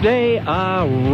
day,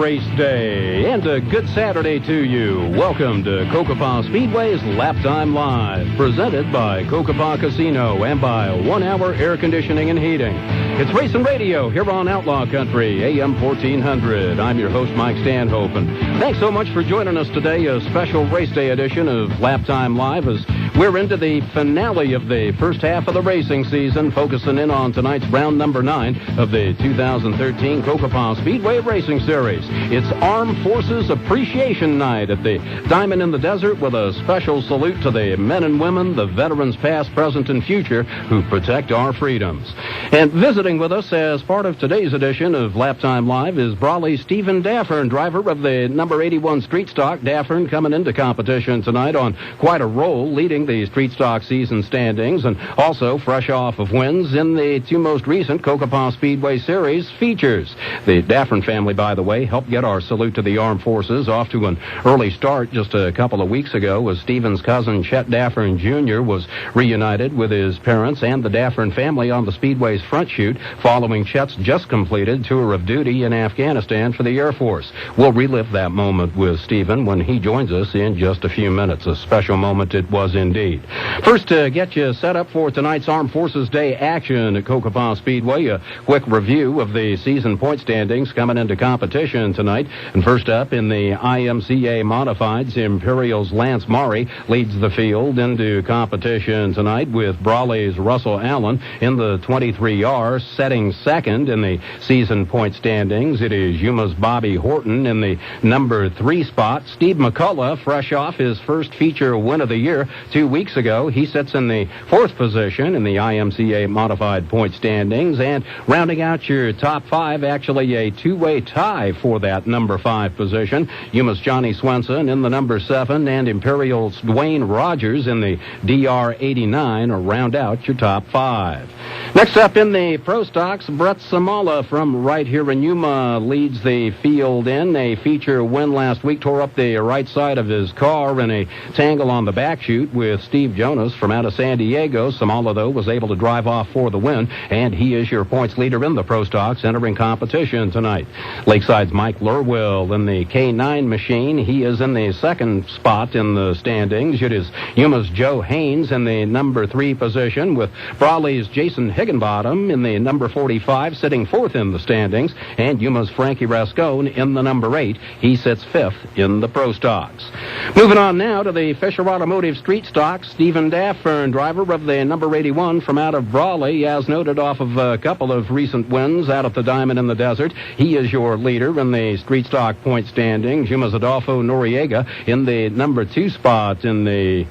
race day. And a good Saturday to you. Welcome to Cocopah Speedway's Laptime Live, presented by Cocopah Casino and by 1 Hour Air Conditioning and Heating. It's Racing Radio here on Outlaw Country AM 1400. I'm your host, Mike Stanhope, and thanks so much for joining us today, a special race day edition of Laptime Live, as we're into the finale of the first half of the racing season, focusing in on tonight's round number 9 of the 2013 Cocopah Speedway Racing Series. It's Armed Forces Appreciation Night at the Diamond in the Desert, with a special salute to the men and women, the veterans past, present, and future, who protect our freedoms. And visiting with us as part of today's edition of Laptime Live is Brawley Steven Daffern, driver of the number 81 Street Stock. Daffern coming into competition tonight on quite a roll, leading the Street Stock season standings, and also fresh off of wins in the two most recent Cocopah Speedway Series features. The Daffern family, by the way, helped get our salute to the Armed Forces off to an early start just a couple of weeks ago, as Steven's cousin Chet Daffern Jr. was reunited with his parents and the Daffern family on the Speedway's front chute following Chet's just completed tour of duty in Afghanistan for the Air Force. We'll relive that moment with Steven when he joins us in just a few minutes. A special moment it was indeed. First, to get you set up for tonight's Armed Forces Day action at Cocopah Speedway, a quick review of the season point standings coming into competition tonight. And first up in the IMCA Modifieds, Imperial's Lance Maury leads the field into competition tonight, with Brawley's Russell Allen in the 23R setting second in the season point standings. It is Yuma's Bobby Horton in the number 3 spot. Steve McCullough, fresh off his first feature win of the year 2 weeks ago, he sits in the 4th position in the IMCA Modified point standings. And rounding out your top 5, actually a two-way tie for that number 5 position, Yuma's Johnny Swenson in the number 7, and Imperial's Dwayne Rogers in the DR89 round out your top 5. Next up in the Pro Stocks, Brett Samala from right here in Yuma leads the field in a feature win last week. Tore up the right side of his car in a tangle on the back chute with Steve Jonas from out of San Diego. Samala, though, was able to drive off for the win, and he is your points leader in the Pro Stocks entering competition tonight. Lakeside's Mike Lurwill in the K9 machine. He is in the 2nd spot in the standings. It is Yuma's Joe Haynes in the number 3 position, with Brawley's Jason Higginbottom in the number 45 sitting 4th in the standings, and Yuma's Frankie Rascone in the number 8. He sits 5th in the Pro Stocks. Moving on now to the Fisher Automotive Street Stock, Steven Daffern, driver of the number 81 from out of Brawley, as noted off of a couple of recent wins out at the Diamond in the Desert. He is your leader in the Street Stock point standings. Yuma's Adolfo Noriega in the number 2 spot in the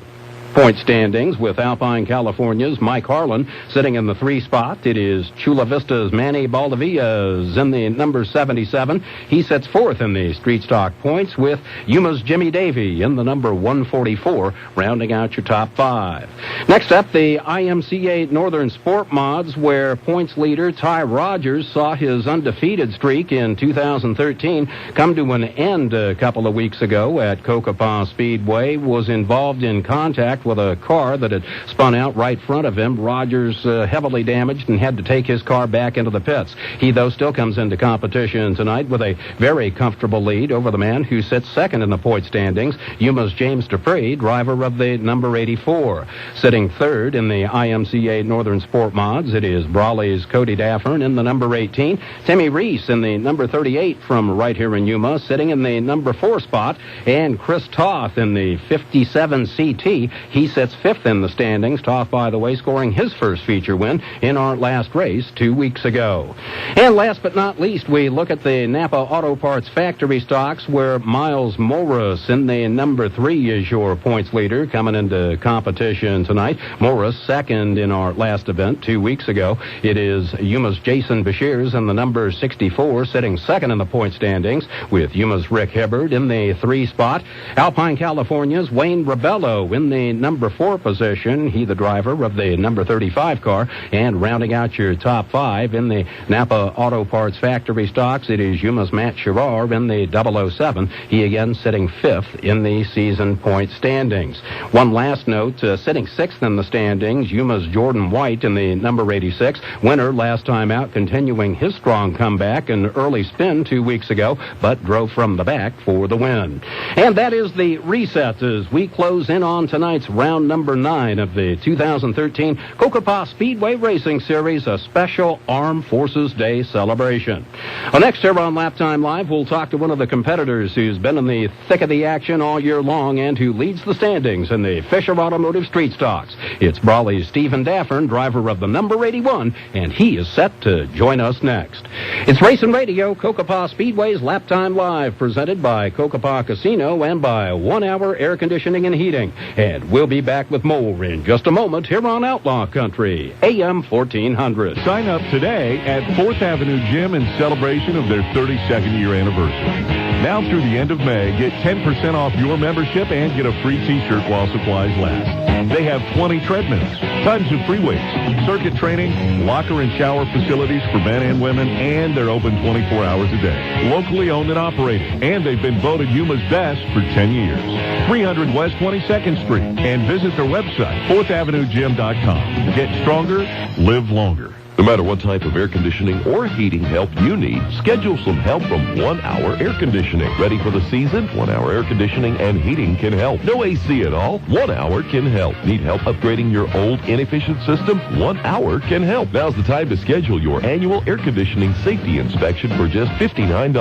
point standings, with Alpine California's Mike Harlan sitting in the 3 spot. It is Chula Vista's Manny Baldavillas in the number 77. He sits 4th in the Street Stock points, with Yuma's Jimmy Davey in the number 144, rounding out your top 5. Next up, the IMCA Northern Sport Mods, where points leader Ty Rogers saw his undefeated streak in 2013 come to an end a couple of weeks ago at Cocopah Speedway. Was involved in contact with a car that had spun out right front of him. Rogers heavily damaged and had to take his car back into the pits. He, though, still comes into competition tonight with a very comfortable lead over the man who sits 2nd in the point standings, Yuma's James Dupree, driver of the number 84. Sitting 3rd in the IMCA Northern Sport Mods, it is Brawley's Cody Daffern in the number 18. Timmy Reese in the number 38 from right here in Yuma, sitting in the number 4 spot. And Chris Toth in the 57 CT. He sits 5th in the standings. Toth, by the way, scoring his first feature win in our last race 2 weeks ago. And last but not least, we look at the Napa Auto Parts Factory Stocks, where Miles Morris in the number 3 is your points leader coming into competition tonight. Morris 2nd in our last event 2 weeks ago. It is Yuma's Jason Bashirs in the number 64, sitting 2nd in the point standings, with Yuma's Rick Hibbard in the 3 spot. Alpine California's Wayne Rebello in the number 4 position, he the driver of the number 35 car. And rounding out your top 5 in the Napa Auto Parts Factory stocks, it is Yuma's Matt Sherrar in the 007. He again sitting 5th in the season point standings. One last note, sitting 6th in the standings, Yuma's Jordan White in the number 86. Winner last time out, continuing his strong comeback, an early spin 2 weeks ago, but drove from the back for the win. And that is the reset as we close in on tonight's round number 9 of the 2013 Cocopah Speedway Racing Series, a special Armed Forces Day celebration. Well, next here on Laptime Live, we'll talk to one of the competitors who's been in the thick of the action all year long and who leads the standings in the Fisher Automotive Street Stocks. It's Brawley's Steven Daffern, driver of the number 81, and he is set to join us next. It's Racing Radio, Cocopah Speedway's Laptime Live, presented by Cocopah Casino and by 1 Hour Air Conditioning and Heating. And we'll be back with more in just a moment here on Outlaw Country, AM 1400. Sign up today at 4th Avenue Gym in celebration of their 32nd year anniversary. Now through the end of May, get 10% off your membership and get a free t-shirt while supplies last. They have 20 treadmills, tons of free weights, circuit training, locker and shower facilities for men and women, and they're open 24 hours a day. Locally owned and operated, and they've been voted Yuma's best for 10 years. 300 West 22nd Street, and visit their website, 4thavenuegym.com. Get stronger, live longer. No matter what type of air conditioning or heating help you need, schedule some help from 1 Hour Air Conditioning. Ready for the season? 1 Hour Air Conditioning and Heating can help. No AC at all? 1 Hour can help. Need help upgrading your old inefficient system? 1 Hour can help. Now's the time to schedule your annual air conditioning safety inspection for just $59.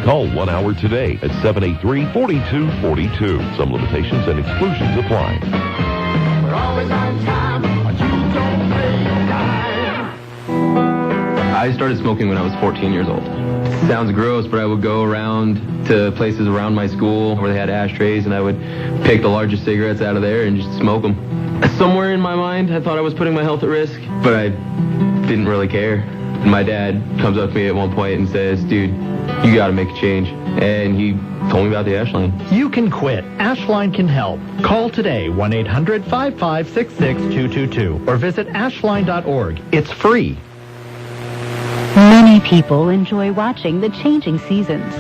Call 1 Hour today at 783-4242. Some limitations and exclusions apply. We're always on time, but you don't play your time. I started smoking when I was 14 years old. Sounds gross, but I would go around to places around my school where they had ashtrays, and I would pick the largest cigarettes out of there and just smoke them. Somewhere in my mind, I thought I was putting my health at risk, but I didn't really care. And my dad comes up to me at one point and says, "Dude, you got to make a change." And he told me about the Ashline. You can quit. Ashline can help. Call today, 1-800-5566-222, or visit ashline.org. It's free. Many people enjoy watching the changing seasons,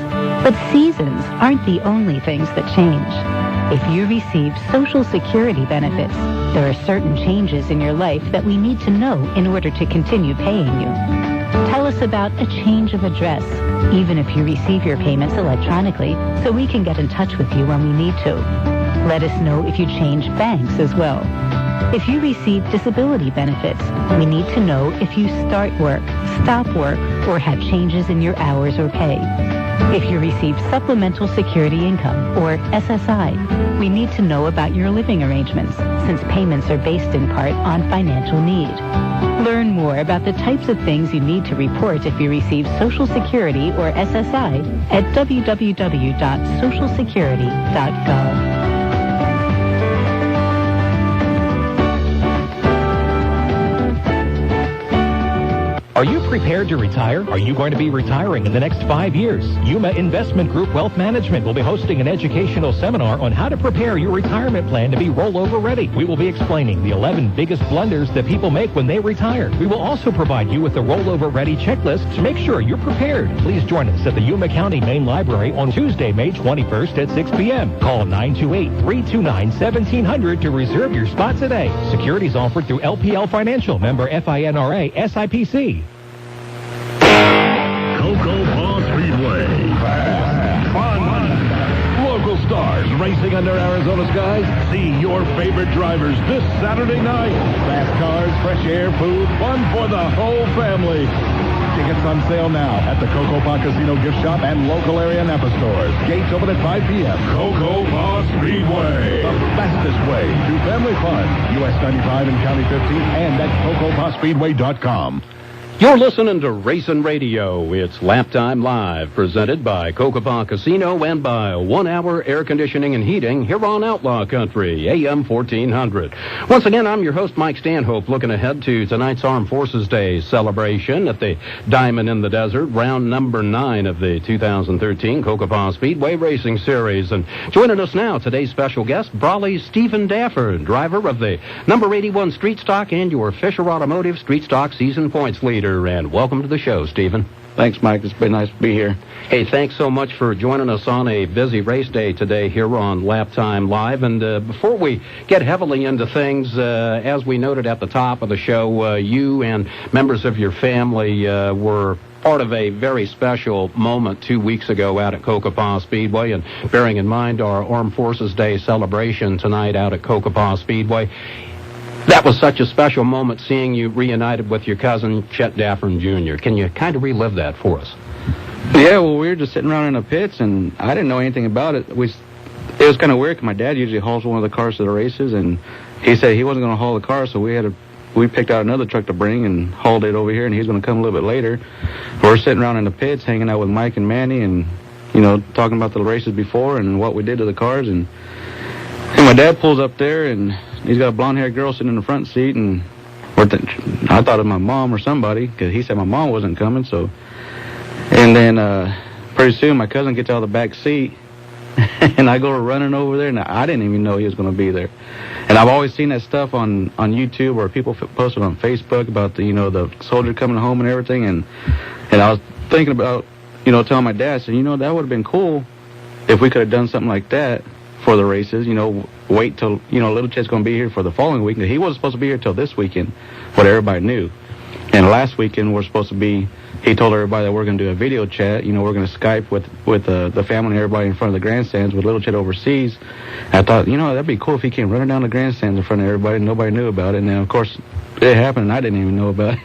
but seasons aren't the only things that change. If you receive Social Security benefits, there are certain changes in your life that we need to know in order to continue paying you. Tell us about a change of address, even if you receive your payments electronically, so we can get in touch with you when we need to. Let us know if you change banks as well. If you receive disability benefits, we need to know if you start work, stop work, or have changes in your hours or pay. If you receive Supplemental Security Income, or SSI, we need to know about your living arrangements, since payments are based in part on financial need. Learn more about the types of things you need to report if you receive Social Security or SSI at www.socialsecurity.gov. Are you prepared to retire? Are you going to be retiring in the next 5 years? Yuma Investment Group Wealth Management will be hosting an educational seminar on how to prepare your retirement plan to be rollover ready. We will be explaining the 11 biggest blunders that people make when they retire. We will also provide you with a rollover ready checklist to make sure you're prepared. Please join us at the Yuma County Main Library on Tuesday, May 21st at 6 p.m. Call 928-329-1700 to reserve your spot today. Securities offered through LPL Financial, member FINRA, SIPC. Cocopah Speedway. Fast, fun, local stars racing under Arizona skies. See your favorite drivers this Saturday night. Fast cars, fresh air, food, fun for the whole family. Tickets on sale now at the Cocopah Casino gift shop and local area Napa stores. Gates open at 5 p.m. Cocopah Speedway. The fastest way to family fun. US 95 and County 15 and at CocopahSpeedway.com. You're listening to Racing Radio. It's Laptime Live, presented by Cocopah Casino and by 1 Hour Air Conditioning and Heating here on Outlaw Country, AM 1400. Once again, I'm your host, Mike Stanhope, looking ahead to tonight's Armed Forces Day celebration at the Diamond in the Desert, round number 9 of the 2013 Cocopah Speedway Racing Series. And joining us now, today's special guest, Brawley Steven Daffern, driver of the number 81 Street Stock and your Fisher Automotive Street Stock season points leader. And welcome to the show, Stephen. Thanks, Mike. It's been nice to be here. Hey, thanks so much for joining us on a busy race day today here on Laptime Live. And before we get heavily into things, as we noted at the top of the show, you and members of your family were part of a very special moment 2 weeks ago out at Cocopah Speedway. And bearing in mind our Armed Forces Day celebration tonight out at Cocopah Speedway, that was such a special moment seeing you reunited with your cousin, Chet Daffern Jr. Can you kind of relive that for us? Yeah, well, we were just sitting around in the pits, and I didn't know anything about it. It was kind of weird because my dad usually hauls one of the cars to the races, and he said he wasn't going to haul the car, so we picked out another truck to bring and hauled it over here, and he's going to come a little bit later. We're sitting around in the pits, hanging out with Mike and Manny, and, you know, talking about the races before and what we did to the cars, and my dad pulls up there, and he's got a blonde-haired girl sitting in the front seat, and I thought it was my mom or somebody, because he said my mom wasn't coming, so. And then pretty soon my cousin gets out of the back seat, and I go running over there, and I didn't even know he was going to be there. And I've always seen that stuff on YouTube or people posted on Facebook about the soldier coming home and everything, and I was thinking about, telling my dad, I said, that would have been cool if we could have done something like that for the races, wait till, Little Chet's going to be here for the following weekend. He wasn't supposed to be here till this weekend, what everybody knew. And last weekend, he told everybody that we're going to do a video chat. We're going to Skype with the family and everybody in front of the grandstands with Little Chet overseas. And I thought, that'd be cool if he came running down the grandstands in front of everybody and nobody knew about it. And then, of course, it happened and I didn't even know about it.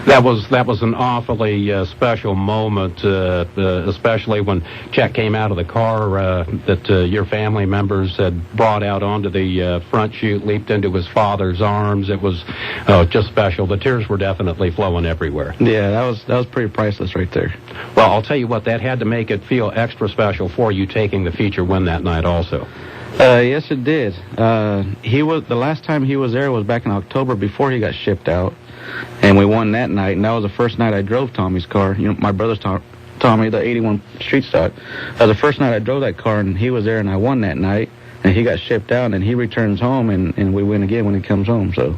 That was an awfully special moment, especially when Chet came out of the car that your family members had brought out onto the front chute, leaped into his father's arms. It was just special. The tears were definitely flowing everywhere. Yeah, that was pretty priceless right there. Well, I'll tell you what, that had to make it feel extra special for you taking the feature win that night also. Yes, it did. The last time he was there was back in October before he got shipped out. And we won that night, and that was the first night I drove Tommy's car. My brother's Tommy, the 81 Street Stock. That was the first night I drove that car, and he was there, and I won that night. And he got shipped out, and he returns home, and we win again when he comes home. So,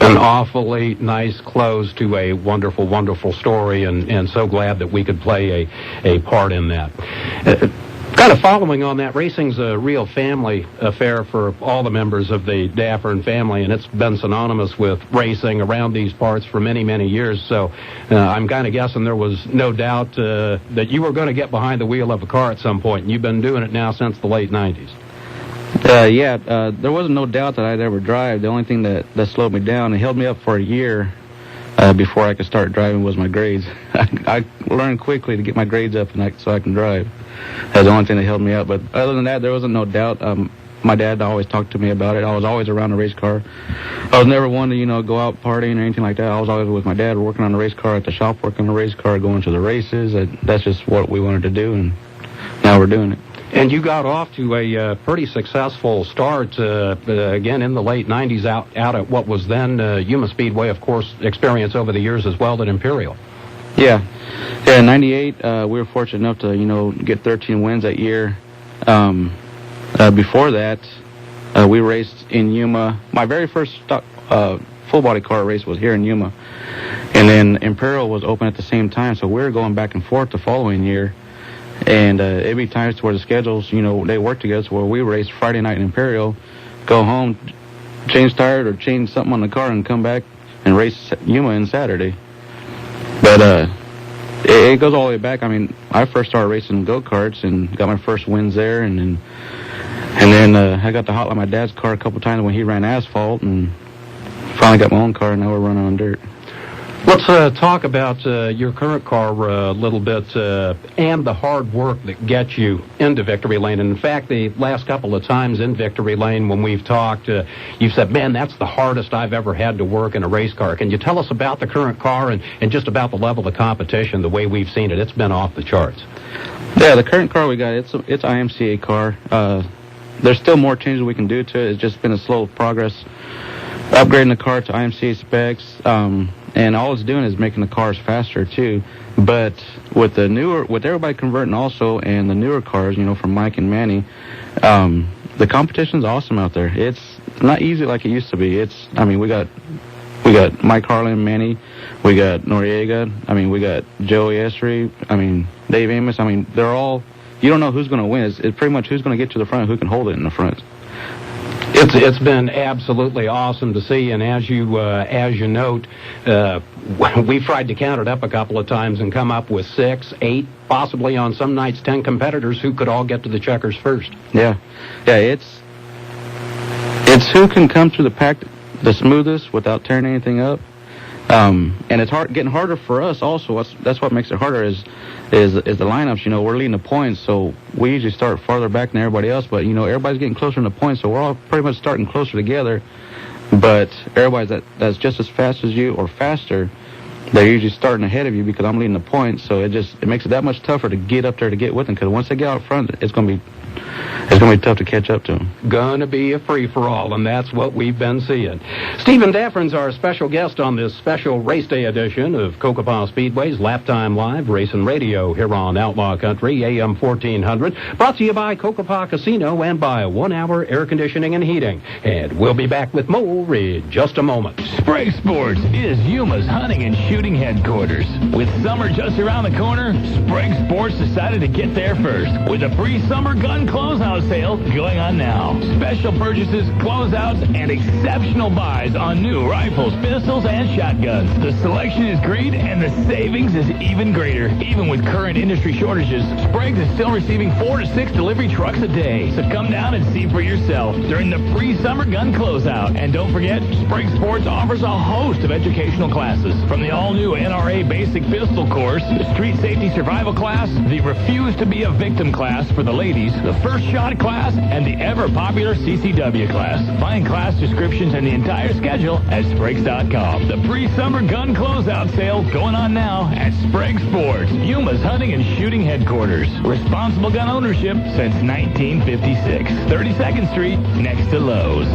an awfully nice close to a wonderful, wonderful story, and so glad that we could play a part in that. Kind of following on that, racing's a real family affair for all the members of the Daffern family, and it's been synonymous with racing around these parts for many, many years. So I'm kind of guessing there was no doubt that you were going to get behind the wheel of a car at some point, and you've been doing it now since the late 90s. There wasn't no doubt that I'd ever drive. The only thing that slowed me down and held me up for a year before I could start driving was my grades. I learned quickly to get my grades up so I can drive. That's the only thing that held me up. But other than that, there wasn't no doubt. My dad always talked to me about it. I was always around the race car. I was never one to, go out partying or anything like that. I was always with my dad working on the race car at the shop, working on the race car, going to the races. That's just what we wanted to do, and now we're doing it. And you got off to a pretty successful start, again, in the late 90s out at what was then Yuma Speedway, of course, experience over the years as well at Imperial. Yeah, in 98, we were fortunate enough to, get 13 wins that year. Before that, we raced in Yuma. My very first full-body car race was here in Yuma. And then Imperial was open at the same time, so we were going back and forth the following year. And it'd be times where the schedules, they work together, so where we race Friday night in Imperial, go home, change tires or change something on the car, and come back and race Yuma on Saturday. But it goes all the way back. I mean, I first started racing go-karts and got my first wins there, and then I got to hotline my dad's car a couple times when he ran asphalt, and finally got my own car, and now we're running on dirt. Let's talk about your current car a little bit and the hard work that gets you into Victory Lane. And in fact, the last couple of times in Victory Lane when we've talked, you've said, man, that's the hardest I've ever had to work in a race car. Can you tell us about the current car and just about the level of competition, the way we've seen it? It's been off the charts. Yeah, the current car we got, it's IMCA car. There's still more changes we can do to it. It's just been a slow progress. Upgrading the car to IMCA specs, and all it's doing is making the cars faster too. But with everybody converting also, and the newer cars, from Mike and Manny, the competition's awesome out there. It's not easy like it used to be. We got Mike Harlan, Manny, we got Noriega, we got Joey Esri, Dave Amos. They're all, you don't know who's going to win. It's pretty much who's going to get to the front, who can hold it in the front. It's been absolutely awesome to see, and as you note, we've tried to count it up a couple of times and come up with 6, 8, possibly on some nights 10 competitors who could all get to the checkers first. Yeah, it's who can come through the pack the smoothest without tearing anything up. And it's getting harder for us also. That's what makes it harder is the lineups. We're leading the points, so we usually start farther back than everybody else. But everybody's getting closer in the points, so we're all pretty much starting closer together. But everybody's that's just as fast as you or faster, they're usually starting ahead of you because I'm leading the points. So it makes it that much tougher to get up there to get with them, because once they get out front, it's gonna be tough to catch up to them. Gonna be a free-for-all, and that's what we've been seeing. Steven Daffern's our special guest on this special race day edition of Cocopah Speedway's Laptime Live Racing Radio here on Outlaw Country AM 1400. Brought to you by Cocopah Casino and by 1 Hour Air Conditioning and Heating. And we'll be back with more in just a moment. Sprague Sports is Yuma's hunting and shooting headquarters. With summer just around the corner, Sprague Sports decided to get there first with a pre-summer gun closeout sale going on now. Special purchases, closeouts, and exceptional buys on new rifles, pistols, and shotguns. The selection is great, and the savings is even greater. Even with current industry shortages, Sprague's is still receiving 4 to 6 delivery trucks a day. So come down and see for yourself during the pre-summer gun closeout. And don't forget, Sprague Sports offers a host of educational classes, from the all-new NRA Basic Pistol course, the Street Safety Survival class, the Refuse to be a Victim class for the ladies, the First Shot class, and the ever-popular CCW class. Find class descriptions and the entire schedule at Spragues.com. The pre-summer gun closeout sale going on now at Sprague Sports, Yuma's hunting and shooting headquarters. Responsible gun ownership since 1956. 32nd Street, next to Lowe's.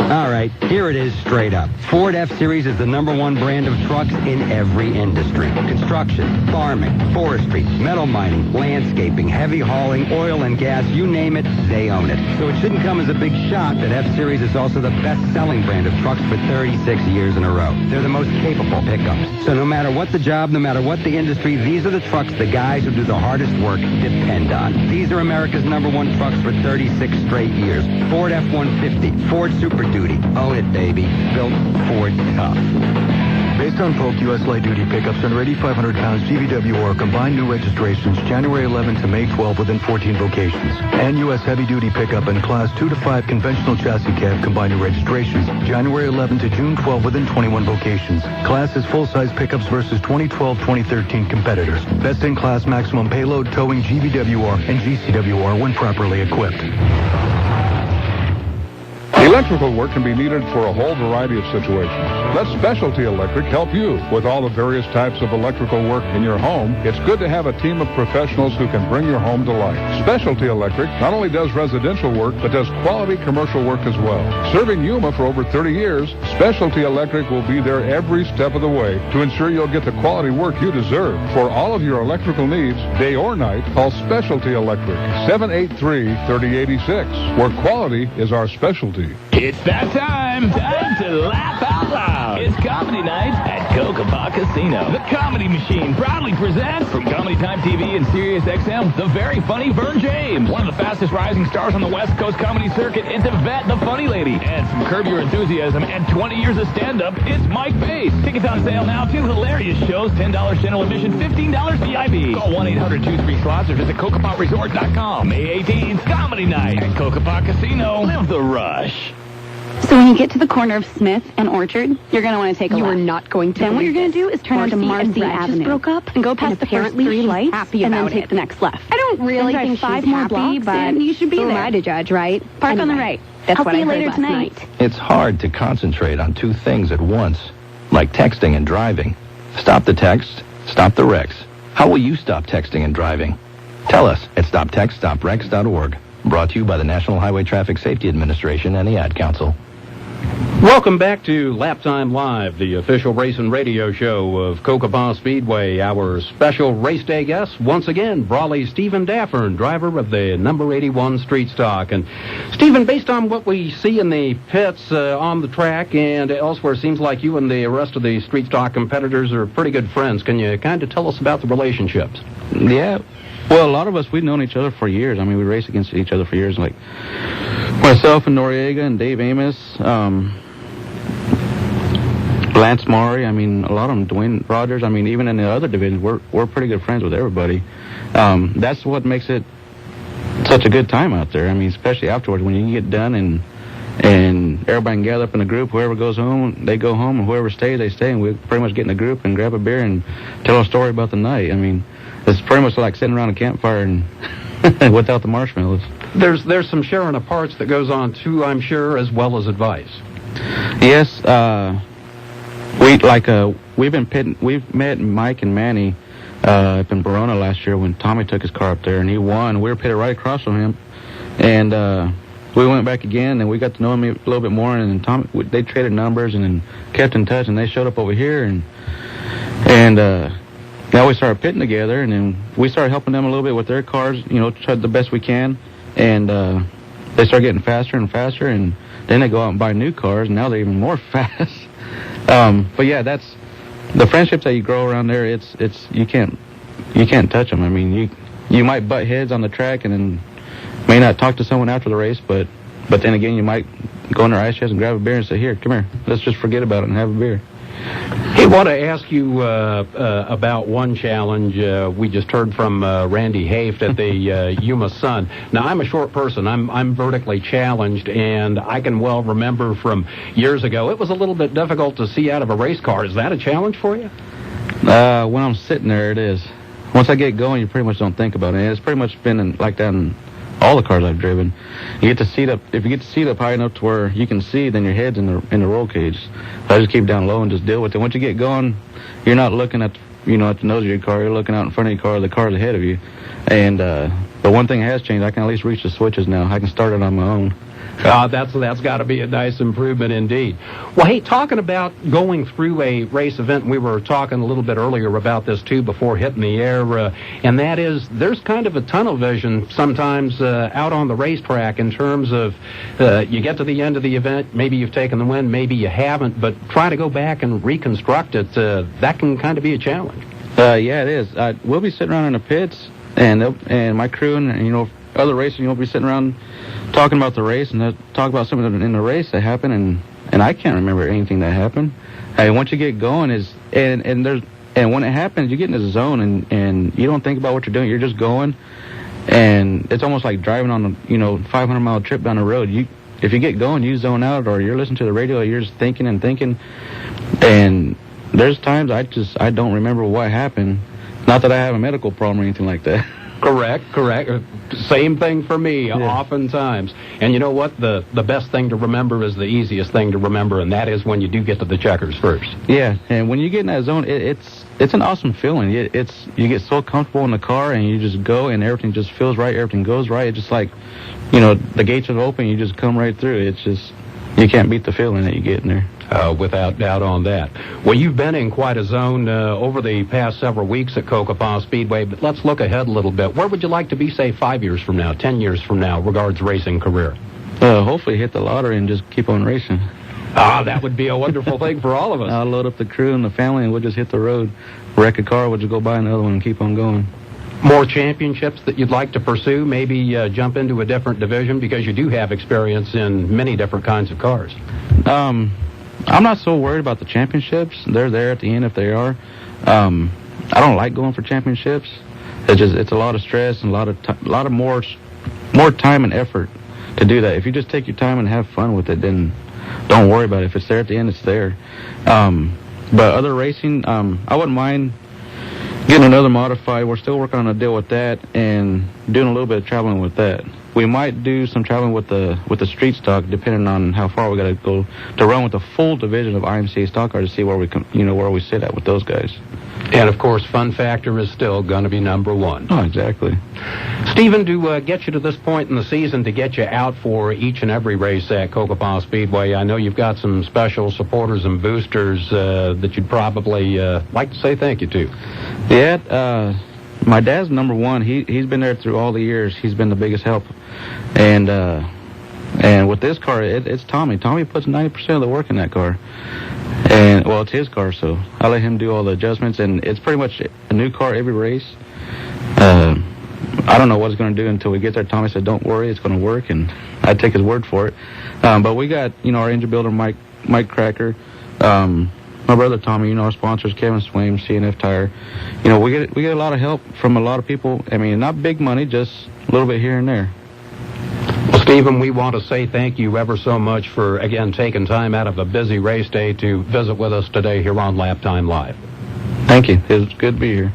All right, here it is straight up. Ford F-Series is the #1 brand of trucks in every industry. Construction, farming, forestry, metal mining, landscaping, heavy hauling, oil and gas, you name it, they own it. So it shouldn't come as a big shock that F-Series is also the best-selling brand of trucks for 36 years in a row. They're the most capable pickups. So no matter what the job, no matter what the industry, these are the trucks the guys who do the hardest work depend on. These are America's #1 trucks for 36 straight years. Ford F-150, Ford Super Duty. Own it, baby. Built Ford tough. Based on Polk U.S. light-duty pickups under 8,500 pounds GVW or combined new registrations January 11 to May 12 within 14 locations. And U.S. heavy-duty pickup and Class 2 to 5 conventional chassis cab combined new registrations January 11 to June 12 within 21 locations. Class is full-size pickups versus 2012-2013 competitors. Best-in-class maximum payload, towing GVWR and GCWR when properly equipped. Electrical work can be needed for a whole variety of situations. Let Specialty Electric help you with all the various types of electrical work in your home. It's good to have a team of professionals who can bring your home to life. Specialty Electric not only does residential work, but does quality commercial work as well. Serving Yuma for over 30 years, Specialty Electric will be there every step of the way to ensure you'll get the quality work you deserve. For all of your electrical needs, day or night, call Specialty Electric, 783-3086, where quality is our specialty. It's that time to laugh out loud. It's comedy night at Cocopah Casino. The Comedy Machine proudly presents, from Comedy Time TV and Sirius XM, the very funny Vern James. One of the fastest rising stars on the West Coast comedy circuit, it's Yvette, the funny lady. And from Curb Your Enthusiasm and 20 years of stand-up, it's Mike Bass. Tickets on sale now. 2 hilarious shows, $10 general admission, $15 VIP. Call 1-800-23-SLOTS or visit CocopahResort.com. May 18th, Comedy Night at Cocopah Casino. Live the rush. So when you get to the corner of Smith and Orchard, you're going to want to take a left. You are not going to. Then what you're going to do is turn onto Marcy Avenue. Broke up and go past the first 3 lights and then take the next left. I don't really think 5 more blocks, but you should be there. Who am I to judge, right? Park on the right. That's what I heard last night. It's hard to concentrate on 2 things at once, like texting and driving. Stop the text, stop the wrecks. How will you stop texting and driving? Tell us at stoptextstopwrecks.org. Brought to you by the National Highway Traffic Safety Administration and the Ad Council. Welcome back to Laptime Live, the official race and radio show of Cocopah Speedway. Our special race day guest, once again, Brawley Steven Daffern, driver of the number 81 Street Stock. And Steven, based on what we see in the pits on the track and elsewhere, it seems like you and the rest of the Street Stock competitors are pretty good friends. Can you kind of tell us about the relationships? Yeah. Well, a lot of us, we've known each other for years. I mean, we raced against each other for years. Like myself and Noriega and Dave Amos, Lance Maury. I mean, a lot of them, Dwayne Rogers. I mean, even in the other divisions, we're pretty good friends with everybody. That's what makes it such a good time out there. I mean, especially afterwards when you get done and everybody can gather up in a group. Whoever goes home, they go home, and whoever stays, they stay. And we pretty much get in a group and grab a beer and tell a story about the night. I mean, it's pretty much like sitting around a campfire and without the marshmallows. There's some sharing of parts that goes on too, I'm sure, as well as advice. Yes, we've met Mike and Manny up in Verona last year when Tommy took his car up there and he won. We were pitted right across from him, and we went back again and we got to know him a little bit more. And then Tommy, they traded numbers and then kept in touch, and they showed up over here and now we started pitting together, and then we started helping them a little bit with their cars, you know, tried the best we can, and they started getting faster and faster, and then they go out and buy new cars, and now they're even more fast. But yeah, that's the friendships that you grow around there. It's you can't touch them. I mean, you might butt heads on the track, and then may not talk to someone after the race, but then again, you might go in their ice chest and grab a beer and say, "Here, come here, let's just forget about it and have a beer." Hey, I want to ask you about one challenge. We just heard from Randy Haft at the Yuma Sun. Now, I'm a short person. I'm vertically challenged, and I can well remember from years ago, it was a little bit difficult to see out of a race car. Is that a challenge for you? When I'm sitting there, it is. Once I get going, you pretty much don't think about it. And it's pretty much been like that in all the cars I've driven. You get to seat up. If you get to seat up high enough to where you can see, then your head's in the roll cage. I just keep down low and just deal with it. Once you get going, you're not looking at the nose of your car. You're looking out in front of your car. The car's ahead of you. And but one thing has changed. I can at least reach the switches now. I can start it on my own. That's got to be a nice improvement indeed. Well, hey, talking about going through a race event, we were talking a little bit earlier about this too before hitting the air, and that is there's kind of a tunnel vision sometimes out on the racetrack in terms of you get to the end of the event, maybe you've taken the win, maybe you haven't, but try to go back and reconstruct it, that can kind of be a challenge. Yeah, it is. We'll be sitting around in the pits, and my crew and other racers, you'll be sitting around talking about the race, and they'll talk about something in the race that happened, and I can't remember anything that happened. Once you get going, and when it happens, you get in the zone, and you don't think about what you're doing. You're just going, and it's almost like driving on a 500-mile trip down the road. If you get going, you zone out, or you're listening to the radio, you're just thinking, and there's times I don't remember what happened. Not that I have a medical problem or anything like that. Correct. Same thing for me, oftentimes. And you know what? The best thing to remember is the easiest thing to remember, and that is when you do get to the checkers first. Yeah, and when you get in that zone, it's an awesome feeling. You get so comfortable in the car, and you just go, and everything just feels right. Everything goes right. It's just like, the gates are open, you just come right through. It's just, you can't beat the feeling that you get in there. Without doubt on that. Well, you've been in quite a zone over the past several weeks at Cocopah Speedway, but let's look ahead a little bit. Where would you like to be, say, 5 years from now, 10 years from now, regards racing career? Hopefully hit the lottery and just keep on racing. That would be a wonderful thing for all of us. I'll load up the crew and the family, and we'll just hit the road. Wreck a car, we'll just go buy another one and keep on going. More championships that you'd like to pursue, maybe jump into a different division, because you do have experience in many different kinds of cars. I'm not so worried about the championships. They're there at the end if they are. I don't like going for championships. It's a lot of stress and a lot of more time and effort to do that. If you just take your time and have fun with it, then don't worry about it. If it's there at the end, it's there. But other racing, I wouldn't mind getting another modified. We're still working on a deal with that and doing a little bit of traveling with that. We might do some traveling with the street stock, depending on how far we got to go to run with the full division of IMCA stock car to see where we sit at with those guys. And, of course, fun factor is still going to be number one. Oh, exactly. Stephen, to get you to this point in the season, to get you out for each and every race at Cocopah Speedway, I know you've got some special supporters and boosters that you'd probably like to say thank you to. Yeah, my dad's number one. He's been there through all the years. He's been the biggest help. And with this car, it's Tommy. Tommy puts 90% of the work in that car. And, well, it's his car, so I let him do all the adjustments, and it's pretty much a new car every race. I don't know what it's going to do until we get there. Tommy said, don't worry, it's going to work, and I take his word for it. But we got, our engine builder, Mike Cracker, my brother Tommy, our sponsors, Kevin Swaim, CNF Tire. We get a lot of help from a lot of people. I mean, not big money, just a little bit here and there. Well, Stephen, we want to say thank you ever so much for, again, taking time out of a busy race day to visit with us today here on Laptime Live. Thank you. It was good to be here.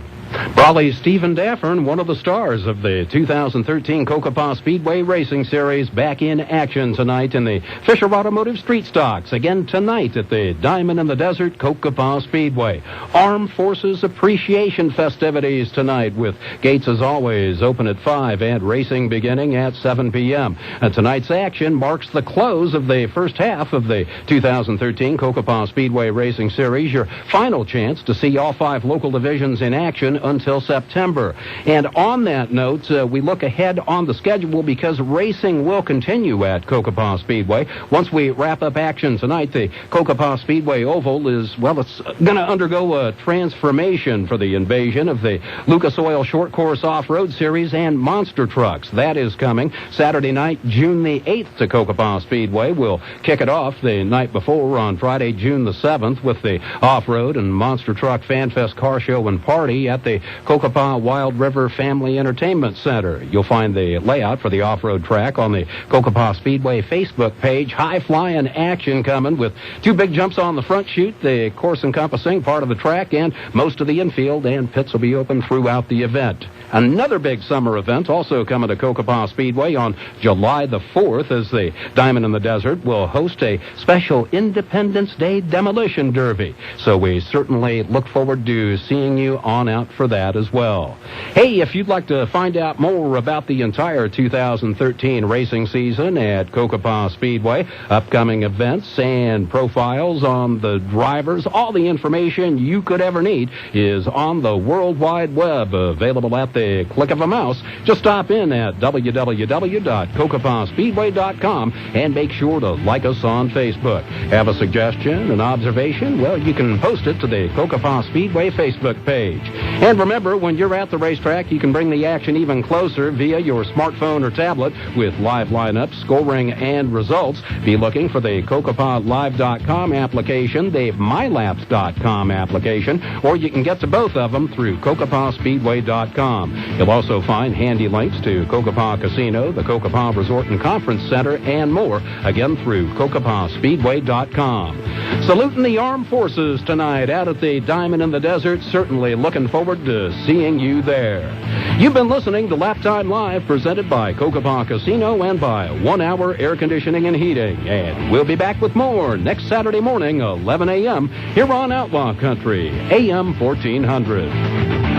Brawley's Steven Daffern, one of the stars of the 2013 Cocopah Speedway Racing Series, back in action tonight in the Fisher Automotive Street Stocks. Again tonight at the Diamond in the Desert Cocopah Speedway. Armed Forces Appreciation festivities tonight with gates, as always, open at 5 and racing beginning at 7 p.m. Tonight's action marks the close of the first half of the 2013 Cocopah Speedway Racing Series. Your final chance to see all 5 local divisions in action until September. And on that note, we look ahead on the schedule because racing will continue at Cocopah Speedway. Once we wrap up action tonight, the Cocopah Speedway Oval is, well, it's going to undergo a transformation for the invasion of the Lucas Oil Short Course Off-Road Series and Monster Trucks. That is coming Saturday night, June the 8th to Cocopah Speedway. We'll kick it off the night before on Friday, June the 7th with the Off-Road and Monster Truck Fan Fest Car Show and Party at the Cocopah Wild River Family Entertainment Center. You'll find the layout for the off-road track on the Cocopah Speedway Facebook page. High-flying action coming with 2 big jumps on the front chute, the course encompassing part of the track and most of the infield, and pits will be open throughout the event. Another big summer event also coming to Cocopah Speedway on July the 4th as the Diamond in the Desert will host a special Independence Day Demolition Derby. So we certainly look forward to seeing you on out for that as well. Hey, if you'd like to find out more about the entire 2013 racing season at Cocopah Speedway, upcoming events and profiles on the drivers, all the information you could ever need is on the World Wide Web, available at the click of a mouse. Just stop in at www.cocopahspeedway.com and make sure to like us on Facebook. Have a suggestion, an observation? Well, you can post it to the Cocopah Speedway Facebook page. And remember, when you're at the racetrack, you can bring the action even closer via your smartphone or tablet with live lineups, scoring, and results. Be looking for the CocopahLive.com application, the MyLaps.com application, or you can get to both of them through CocopahSpeedway.com. You'll also find handy links to Cocopah Casino, the Cocopah Resort and Conference Center, and more, again through CocopahSpeedway.com. Saluting the armed forces tonight out at the Diamond in the Desert. Certainly looking forward to seeing you there. You've been listening to Laptime Live, presented by Cocopah Casino and by 1 Hour Air Conditioning and Heating. And we'll be back with more next Saturday morning, 11 a.m., here on Outlaw Country, AM 1400.